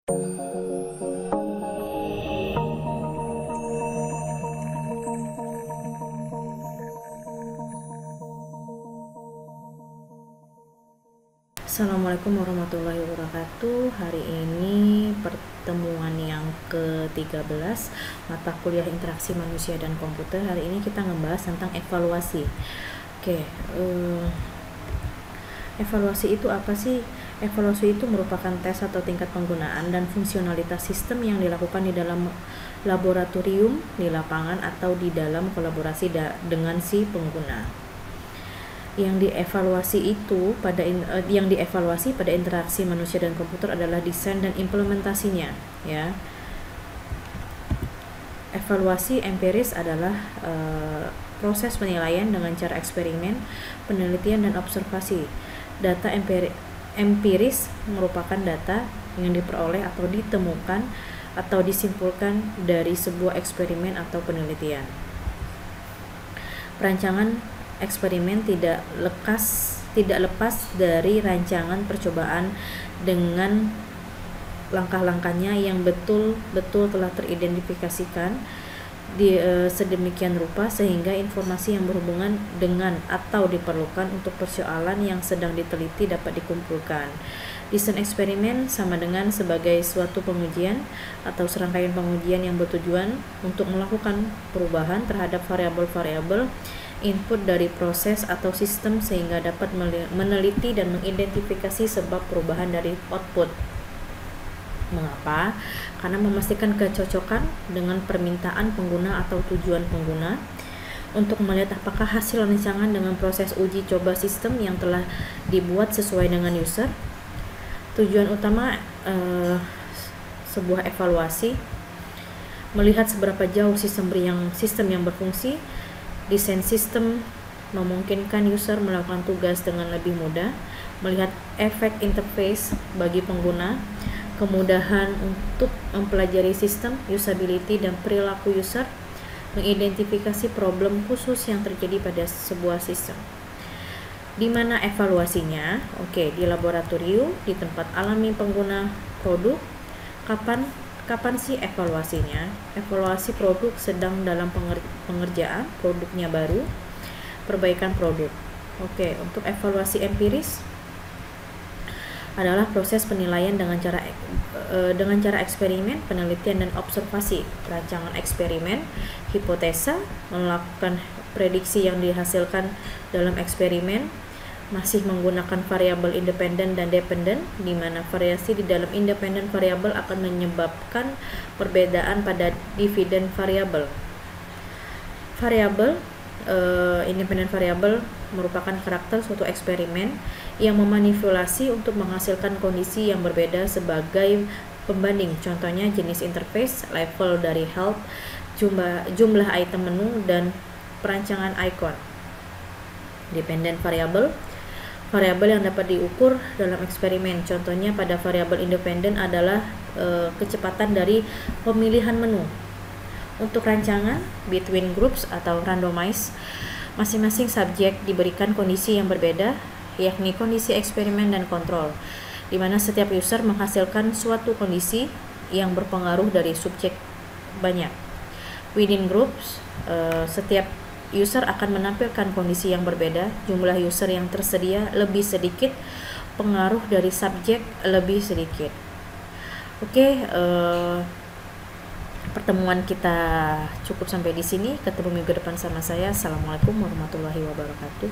Assalamualaikum warahmatullahi wabarakatuh. Hari ini pertemuan yang ke-13 mata kuliah interaksi manusia dan komputer. Hari ini kita ngebahas tentang evaluasi. Evaluasi itu apa sih? Evaluasi itu merupakan tes atau tingkat penggunaan dan fungsionalitas sistem yang dilakukan di dalam laboratorium, di lapangan, atau di dalam kolaborasi dengan si pengguna. Yang dievaluasi pada interaksi manusia dan komputer adalah desain dan implementasinya, ya. Evaluasi empiris adalah proses penilaian dengan cara eksperimen, penelitian, dan observasi. Data empiris merupakan data yang diperoleh atau ditemukan atau disimpulkan dari sebuah eksperimen atau penelitian. Perancangan eksperimen tidak lepas dari rancangan percobaan dengan langkah-langkahnya yang betul-betul telah teridentifikasikan sedemikian rupa sehingga informasi yang berhubungan dengan atau diperlukan untuk persoalan yang sedang diteliti dapat dikumpulkan. Desain eksperimen sama dengan sebagai suatu pengujian atau serangkaian pengujian yang bertujuan untuk melakukan perubahan terhadap variabel-variabel input dari proses atau sistem sehingga dapat meneliti dan mengidentifikasi sebab perubahan dari output. Mengapa? Karena memastikan kecocokan dengan permintaan pengguna atau tujuan pengguna untuk melihat apakah hasil rancangan dengan proses uji coba sistem yang telah dibuat sesuai dengan user. Tujuan utama sebuah evaluasi melihat seberapa jauh sistem yang berfungsi. Desain sistem memungkinkan user melakukan tugas dengan lebih mudah, melihat efek interface bagi pengguna, kemudahan untuk mempelajari sistem, usability dan perilaku user, mengidentifikasi problem khusus yang terjadi pada sebuah sistem. Di mana evaluasinya? Di laboratorium, di tempat alami pengguna produk. Kapan sih evaluasinya? Evaluasi produk sedang dalam pengerjaan, produknya baru, perbaikan produk. Untuk evaluasi empiris adalah proses penilaian dengan cara eksperimen, penelitian dan observasi. Perancangan eksperimen, hipotesa, melakukan prediksi yang dihasilkan dalam eksperimen, masih menggunakan variabel independen dan dependen, di mana variasi di dalam independen variabel akan menyebabkan perbedaan pada dividen variabel. Independen variabel merupakan karakter suatu eksperimen yang memanipulasi untuk menghasilkan kondisi yang berbeda sebagai pembanding. Contohnya jenis interface, level dari help, jumlah item menu, dan perancangan icon. Dependen variabel yang dapat diukur dalam eksperimen. Contohnya pada variabel independen adalah kecepatan dari pemilihan menu. Untuk rancangan between groups atau randomize, masing-masing subjek diberikan kondisi yang berbeda, yakni kondisi eksperimen dan kontrol, di mana setiap user menghasilkan suatu kondisi yang berpengaruh dari subjek banyak. Within groups, setiap user akan menampilkan kondisi yang berbeda, jumlah user yang tersedia lebih sedikit, pengaruh dari subjek lebih sedikit. Pertemuan kita cukup sampai di sini. Ketemu minggu depan sama saya. Assalamualaikum warahmatullahi wabarakatuh.